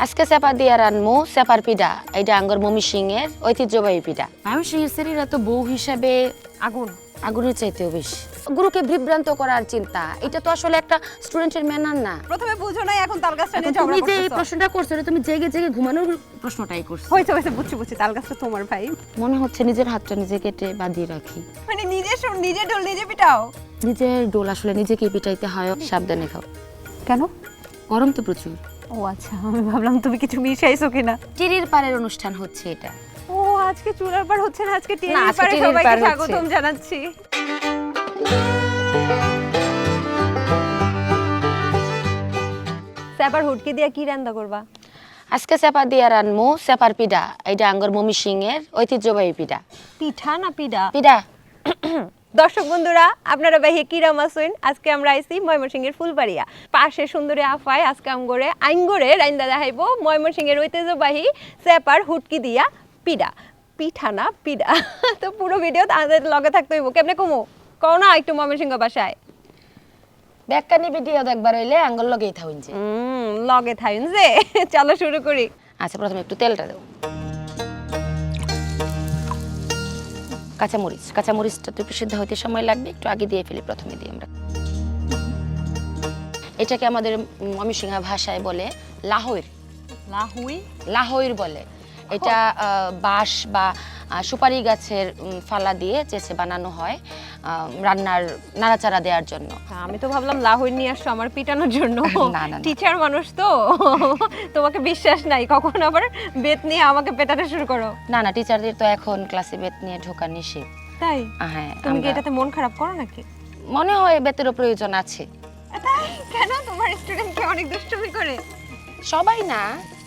আজকে চেপা দিয়ে রানমু চেপার পিঠা। এটা আঙ্গর ময়মনসিংহের ঐতিহ্যবাহী পিঠা। ময়মনসিংহের ছেলেরা তো বউ হিসাবে আগুনের চাইতেও বেশি গুরুকে বিভ্রান্ত করার চিন্তা। এটা তো আসলে একটা স্টুডেন্টের ম্যানার না। প্রথমে বুঝো নাই, এখন তালগাছটা নিয়ে ঝগড়া করছো। তুমি যে এই প্রশ্নটা করছো তুমি জেগে জেগে ঘুমানোর প্রশ্নটাই করছো। হইছে বুঝছি তালগাছটা তোমার ভাই। মনে হচ্ছে নিজের হাতটা নিজে কেটে বাঁধিয়ে রাখি। মানে নিজে ঢোল নিজে পিটাও। নিজের ডোল আসলে নিজেকে পিটাইতে হয়, সাবধানে খাও। কেন? গরম তো প্রচুর। ও আচ্ছা, আমি ভাবলাম তুমি কিছু মিশাইছো কিনা। টিরির পাড়ের অনুষ্ঠান হচ্ছে এটা। ও আজকে চুলার পাড় হচ্ছে না, আজকে টিরির পাড়ে সবাইকে স্বাগতম জানাচ্ছি। চেপার হুটকি দিয়ে কি রান্না করবা? আজকে চেপা দিয়ে রানমু চেপার পিঠা। এটা আঙ্গর ময়মনসিংহের ঐতিহ্যবাহী পিঠা। পিঠা না পিঠা? পিঠা। দর্শক বন্ধুরা, আপনারা ভাই কিরাম আছেন? আজকে আমরা আইছি ময়মনসিংহের ফুলবাড়িয়া। পাশে সুন্দরী আফায় আজকে আইঙ্গরে রাইন্দা দেখাইবো ময়মনসিংহের ঐতিহ্যবাহী চেপার হুটকি দিয়া পিঠা। পিঠা না পিঠা। তো পুরো ভিডিও আমাদের লগে থাকতে হইব। কেমনে কমো কও না একটু ময়মনসিংহ ভাষায়। ব্যাকানি ভিডিও দেখবার হইলে আঙ্গর লগেই থাকুন যে। লগে থাকুন যে। চলো শুরু করি। আচ্ছা, প্রথমে একটু তেলটা দাও। কাঁচামরিচটা তো সিদ্ধ হইতে সময় লাগবে, একটু আগে দিয়ে ফেলি। প্রথমে দিই আমরা। এটাকে আমাদের ময়মনসিংহ ভাষায় বলে লাহইর। লাহইর বলে। এটা বাঁশ বা সুপারি গাছের ফালা দিয়ে চেঁচে বানানো হয় রান্নার নাড়াচাড়া দেওয়ার জন্য। আমি তো ভাবলাম লাহইর নিয়ে আসছো আমার পিটানোর জন্য। টিচার মানুষ তো, তোমাকে বিশ্বাস নাই, কখন আবার বেত নিয়ে আমাকে পেটাতে শুরু করো। না, টিচারদের তো এখন ক্লাসে বেত নিয়ে ঢোকা নিষেধ। তাই? হ্যাঁ। তুমি কি এটাতে মন খারাপ করো নাকি? মনে হয় বেতেরও প্রয়োজন আছে। কেন? তোমার স্টুডেন্ট কি অনেক দুষ্টুমি করে? সবাই না,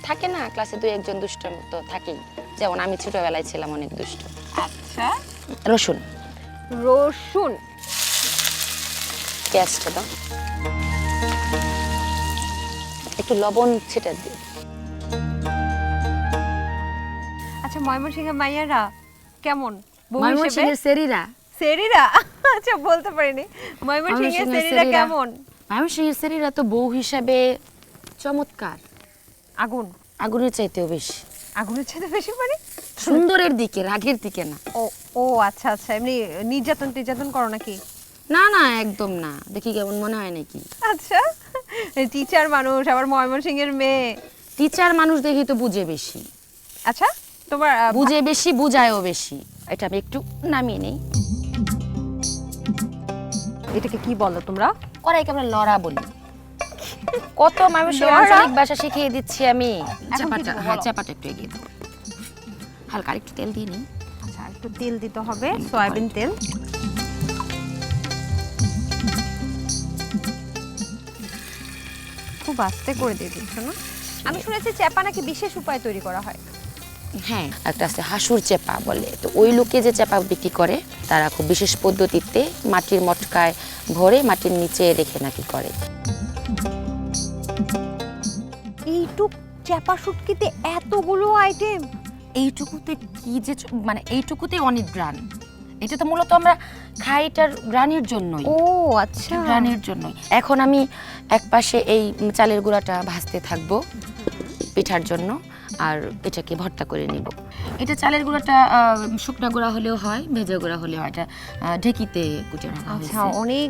থাকে না ক্লাসে দুই একজন দুষ্ট তো থাকেই। যেমন আমি ছোটবেলায় ছিলাম অনেক দুষ্ট। আচ্ছা। রসুন পেঁয়াজটা দাও, একটু লবণ ছিটা দিই। আচ্ছা, ময়মনসিংহের মাইয়ারা কেমন? ময়মনসিংহের সেরিরা? আচ্ছা, বলতে পারিনি। ময়মনসিংহের সেরিরা কেমন? ময়মনসিংহের সেরিরা তো বউ হিসাবে চমৎকার। আগুনের চাইতেও বেশি। আগুনের চাইতে বেশি মানে? সুন্দরের দিকে, রাগের দিকে না। ও আচ্ছা। এমনি নির্যাতন করো নাকি? না, একদম না। দেখি কেমন মনে হয় নাকি? আচ্ছা, টিচার মানুষ, আবার ময়মনসিংহের মেয়ে। টিচার মানুষ দেখি তো বুঝে বেশি। আচ্ছা, তোমার বুঝে বেশি, বুঝায়ও বেশি। এটা আমি একটু নামিয়ে নেই। এটাকে কি বলো তোমরা? কড়াইকে আমরা লড়া বলি। কত মানুষের আঞ্চলিক ভাষা শিখিয়ে দিচ্ছি আমি। চাপাটা একটু এগিয়ে দাও। হালকা একটু তেল দিয়ে নিই। আচ্ছা, একটু তেল দিতে হবে, সয়াবিন তেল। খুব আস্তে করে দিয়ে দিচ্ছ না? আমি শুনেছি চেপা নাকি বিশেষ উপায়ে তৈরি করা হয়। হ্যাঁ, একটা আছে হাসুর চেপা বলে। তো ওই লোকে যে চেপা বিক্রি করে তারা খুব বিশেষ পদ্ধতিতে মাটির মটকায় ভরে মাটির নিচে রেখে নাকি করে। এইটুক চেপা শুটকিতে এতগুলো আইটেম? এইটুকুতে কি যে মানে এইটুকুতে অনেক গ্রান। এটা তো মূলত আমরা খাই এটার গ্রানের জন্যই। ও আচ্ছা, গ্রানের জন্যই। এখন আমি এক পাশে এই চালের গুঁড়াটা ভাজতে থাকবো পিঠার জন্য, আর এটাকে ভর্তা করে নিব। এটা চালের গুঁড়াটা শুকনা গুঁড়া হলেও হয়, ভেজা গুঁড়া হলেও হয়। এটা ঢেকিতে কুটে রাখা হয়েছে। আচ্ছা, অনেক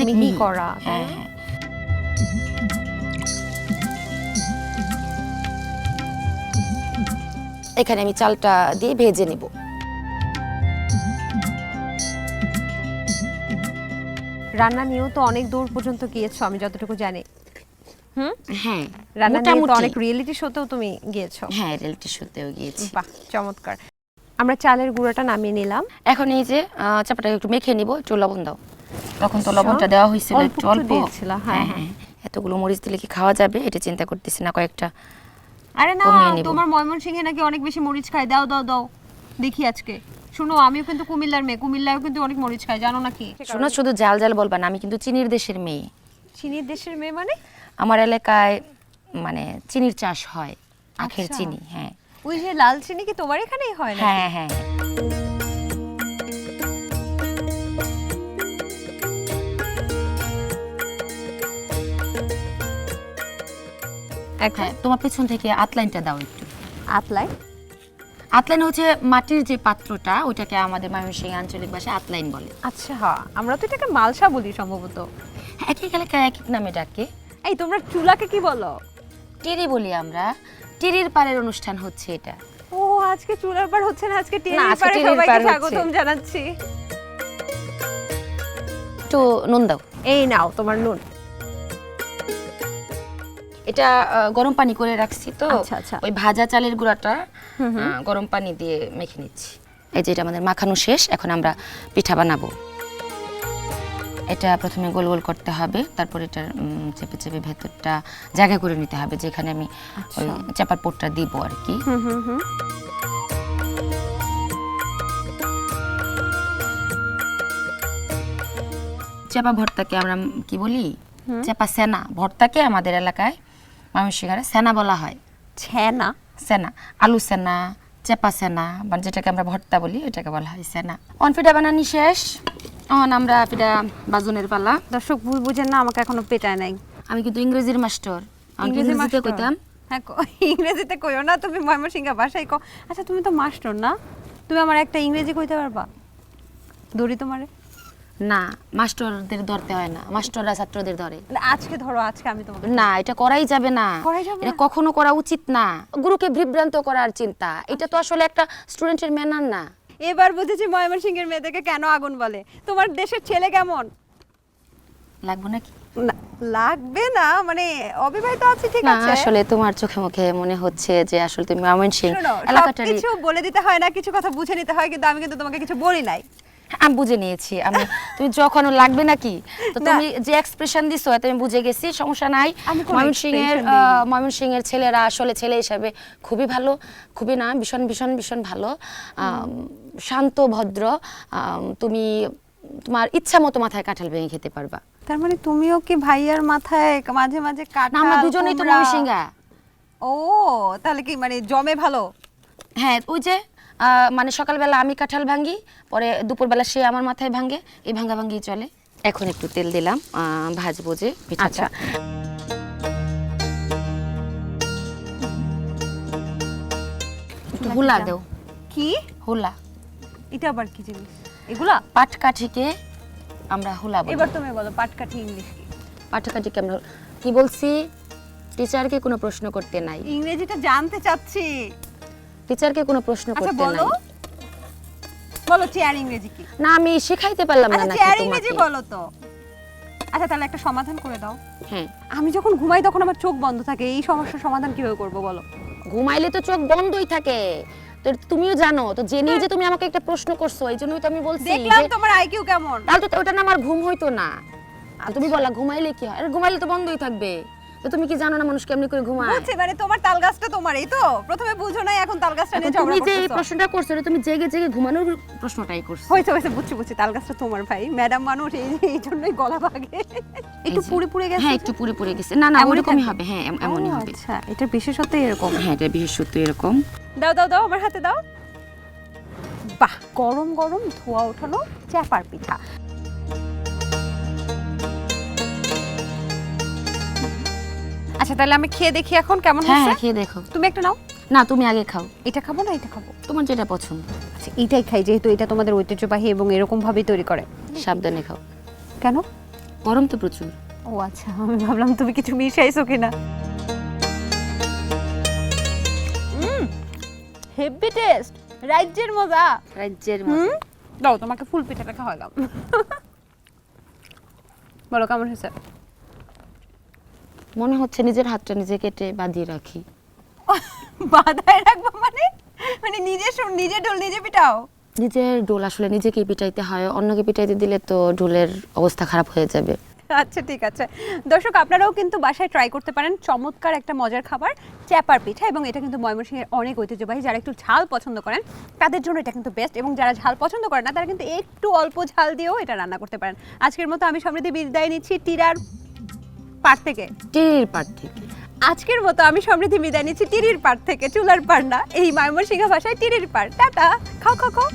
মিহি করা। হ্যাঁ। এখানে আমি চালটা দিয়ে ভেজে নিব। রান্না নিয়েও তো অনেক দূর পর্যন্ত গিয়েছো আমি যতটুকু জানি। হ্যাঁ, রান্না নিয়ে তো অনেক রিয়েলিটি শোতেও তুমি গিয়েছো। হ্যাঁ, রিয়েলিটি শোতেও গিয়েছি। বাহ, চমৎকার। আমরা চালের গুঁড়াটা নামিয়ে নিলাম। এখন এই যে চাপাটাকে একটু মেখে নিব। একটু লবণ দাও। তখন তো লবণটা দেওয়া হয়েছিল একটু অল্প দিয়েছিল। হ্যাঁ, এতগুলো মরিচ দিলে কি খাওয়া যাবে এটা চিন্তা করতেছি না, কয়েকটা। আরে না, তোমার ময়মনসিংহে নাকি অনেক বেশি মরিচ খায়। দাও দেখি আজকে। শুনো, আমিও কিন্তু কুমিল্লার মেয়ে, কুমিল্লায়ও কিন্তু অনেক মরিচ খায়, জানো নাকি? শোনো, শুধু জাল বলবা না, আমি কিন্তু চিনির দেশের মেয়ে। চিনির দেশের মেয়ে মানে? আমার এলাকায় মানে চিনির চাষ হয়, আখের চিনি। হ্যাঁ, ওই যে লাল চিনি কি তোমার এখানেই হয় না? হ্যাঁ। এখন তোমার পেছন থেকে আতলাইনটা দাও একটু। আতলাই আতলাইন হচ্ছে মাটির যে পাত্রটা, ওটাকে আমাদের ময়মনসিংহ আঞ্চলিক ভাষায় আতলাইন বলে। আচ্ছা হ্যাঁ, আমরা তো এটাকে মালসা বলি সম্ভবত। এক এক এলাকায় এক এক নামে ডাকে। এই তোমরা চুলাকে কি বলো? টিরি বলি আমরা। টিরির পাড়ের অনুষ্ঠান হচ্ছে এটা। ও আজকে চুলার পার হচ্ছে না, আজকে না, টিরির আজকে পারে টিরির সবাইকে পার হচ্ছে। স্বাগতম জানাচ্ছি। একটু নুন দাও। এই নাও তোমার নুন। এটা গরম পানি করে রাখছি তো, আচ্ছা, আচ্ছা। ওই ভাজা চালের গুঁড়াটা গরম পানি দিয়ে মেখে নিচ্ছি। এই যে এটা আমাদের মাখানো শেষ, এখন আমরা পিঠা বানাবো। এটা প্রথমে গোল গোল করতে হবে, তারপর এটা চেপে চেপে ভেতরটা জায়গা করে নিতে হবে, যেখানে আমি ওই চাপার পোটটা দিব আর কি। চেপা ভর্তাকে আমরা কি বলি? চেপা সেনা। ভর্তাকে আমাদের এলাকায় ময়মনসিংহে সেনা বলা হয়। ছেনা? সেনা, আলু সেনা, চেপা সেনা, মানে যেটাকে আমরা ভর্তা বলি ওটাকে বলা হয় সেনা। অন পিঠা বানানি শেষ, অন আমরা পিঠা বাজনের পালা। দর্শক ভুল বুঝেন না, আমাকে এখনো পেটায় নাই। আমি কিন্তু ইংরেজির মাস্টার। ইংরেজি ইংরেজিতে মাস্টার? কইতাম। হ্যাঁ ইংরেজিতে কইও না, তুমি ময়মনসিংহ ভাষায় কও। আচ্ছা তুমি তো মাস্টার না, তুমি আমার একটা ইংরেজি কইতে পারবা? দড়ি তোমারে? না, মাস্টারদের ধরতে হয় না, মাস্টাররা ছাত্রদের ধরে। আজকে ধরো, আজকে আমি তোমাকে। না, এটা করাই যাবে না। করাই যাবে এটা না? কখনো করা উচিত না। গুরুকে বিভ্রান্ত করার চিন্তা, এটা তো আসলে একটা স্টুডেন্টের ম্যানার না। এবার বুঝেছি ময়মনসিংহের মেয়েদেরকে কেন আগুন বলে। তোমার দেশের ছেলে কেমন? লাগবে নাকি? না, লাগবে না, মানে অবিবাহিত আছে ঠিক না, আছে। আসলে তোমার চোখে মুখে মনে হচ্ছে যে আসলে তুমি ময়মনসিংহ শোনো, এলাকাটারই। কিছু বলে দিতে হয় না, কিছু কথা বুঝে নিতে হয়, কিন্তু আমি কিন্তু তোমাকে কিছু বলি নাই। আমি বুঝে নিয়েছি। আমি তুমি যখন লাগবে নাকি তো না। তুমি যে এক্সপ্রেশন দিছো এতে আমি বুঝে গেছি, সমস্যা নাই। আমি কোনো ময়মনসিংহের expression দিইনি। ময়মনসিংহের ছেলেরা আসলে ছেলে হিসাবে খুবই ভালো, খুবই না ভীষণ ভীষণ ভীষণ ভালো, শান্ত ভদ্র। তুমি তোমার ইচ্ছা মতো মাথায় কাঁঠাল ভেঙে খেতে পারবা। তার মানে তুমিও কি ভাইয়ার মাথায় মাঝে মাঝে কাটা? না, আমরা দুজনেই তো ময়মনসিংহা। ও তাহলে কি মানে জমে ভালো? হ্যাঁ, ওই যে মানে সকালবেলা আমি কাঁঠাল ভাঙি, পরে দুপুরবেলা সে আমার মাথায় ভাঙে, এই ভাঙাভাঙি চলে। এখন একটু তেল দিলাম, ভাজবো যে পিঠাটা। আচ্ছা। একটু হুলা দাও। কি হুলা, এটা আবার কি জিনিস? এগুলা পাটকাঠিকে আমরা হুলা বলি। এবার তুমি বলো পাটকাঠি ইংলিশ কি? পাটকাঠিকে আমরা কি বলছি? টিচারকে কোনো প্রশ্ন করতে নাই। ইংরেজিটা জানতে চাচ্ছি। টিচারকে কোনো প্রশ্ন আচ্ছা করতে বলো, নাই। বলো চেয়ার ইংরেজি কি? না, আমি শেখাইতে পারলাম না আচ্ছা নাকি চেয়ার তোমাকে? ইংরেজি বলো তো। আচ্ছা তাহলে একটা সমাধান করে দাও। হ্যাঁ, আমি যখন ঘুমাই তখন আমার চোখ বন্ধ থাকে, এই সমস্যার সমাধান কিভাবে করব বলো? ঘুমাইলে তো চোখ বন্ধই থাকে। তো তুমিও জানো তো, জেনেই যে তুমি আমাকে একটা প্রশ্ন করছো, এই জন্যই তো আমি বলছি দেখলাম যে তোমার আইকিউ কেমন। তাহলে তো ওটা না আমার ঘুম হইতো না। আর তুমি বলা ঘুমাইলে কি হয়? আরে ঘুমাইলে তো বন্ধই থাকবে। তো তুমি কি জানো না মানুষ কেমনি করে ঘুমায়? বুঝছি, মানে তোমার তালগাছটা তোমারই তো, প্রথমে বুঝো নাই, এখন তালগাছটা নিয়ে এখন তুমি ঝগড়া যে এই করতেছো। প্রশ্নটা করছো এটা তুমি জেগে জেগে ঘুমানোর প্রশ্নটাই করছো। হয়েছে হয়েছে, বুঝছি বুঝছি, তালগাছটা তোমার ভাই, ম্যাডাম মানুষ, এই জন্যই গলা ভাগে। একটু পুড়ে পুড়ে গেছে। হ্যাঁ, একটু পুড়ে পুড়ে গেছে। না না, এমনই ওরকমই থাকবে? হবে। হ্যাঁ, এমনই হবে। আচ্ছা, এটার বিশেষত্বই এরকম। হ্যাঁ, এটা বিশেষত্ব এরকম। দাও দাও দাও, আমার হাতে দাও। বাহ, গরম গরম ধোয়া ওঠানো চেপার পিঠা। আচ্ছা তাহলে আমি খেয়ে দেখি এখন কেমন হ্যাঁ, হয়েছে। খেয়ে দেখো। তুমি একটা নাও। না, তুমি আগে খাও। এটা খাবো না এটা খাবো? তোমার যেটা পছন্দ। আচ্ছা এটাই খাই, যেহেতু এটা তোমাদের ঐতিহ্যবাহী এবং এরকম ভাবেই তৈরি করে। সাবধানে খাও, কেন? গরম তো প্রচুর। ও আচ্ছা, আমি ভাবলাম তুমি কিছু মিশাইছো কিনা। হেভি টেস্ট, রাজ্যের মজা। রাজ্যের মজা। দাও তোমাকে ফুল পিঠাটা খাওয়ালাম। বলো কেমন হয়েছে? মনে হচ্ছে নিজের হাতটা নিজে কেটে বাঁধিয়ে রাখি। বাধায় রাখবো মানে? মানে নিজে ঢোল নিজে পিটাও? নিজের ডোল আসলে নিজেকেই পিটাইতে হয়, অন্যকে পিটাইতে দিলে তো ঢোলের অবস্থা খারাপ হয়ে যাবে। আচ্ছা ঠিক আছে। দর্শক আপনারাও কিন্তু বাসায় ট্রাই করতে পারেন চমৎকার একটা মজার খাবার চেপার পিঠা, এবং এটা কিন্তু ময়মনসিংহের অনেক ঐতিহ্যবাহী। যারা একটু ঝাল পছন্দ করেন তাদের জন্য এটা কিন্তু বেস্ট, এবং যারা ঝাল পছন্দ করেন না তারা কিন্তু একটু অল্প ঝাল দিয়েও এটা রান্না করতে পারেন। আজকের মতো আমি সমৃদ্ধি বিদায় নিচ্ছি টিরার পাড় থেকে। টিরির পাড় থেকে। আজকের মতো আমি সমৃদ্ধি বিদায় নিচ্ছি টিরির পাড় থেকে, চুলার পাড় না, এই ময়মনসিংহ ভাষায় টিরির পাড়। টাটা, খাও খাও খাও।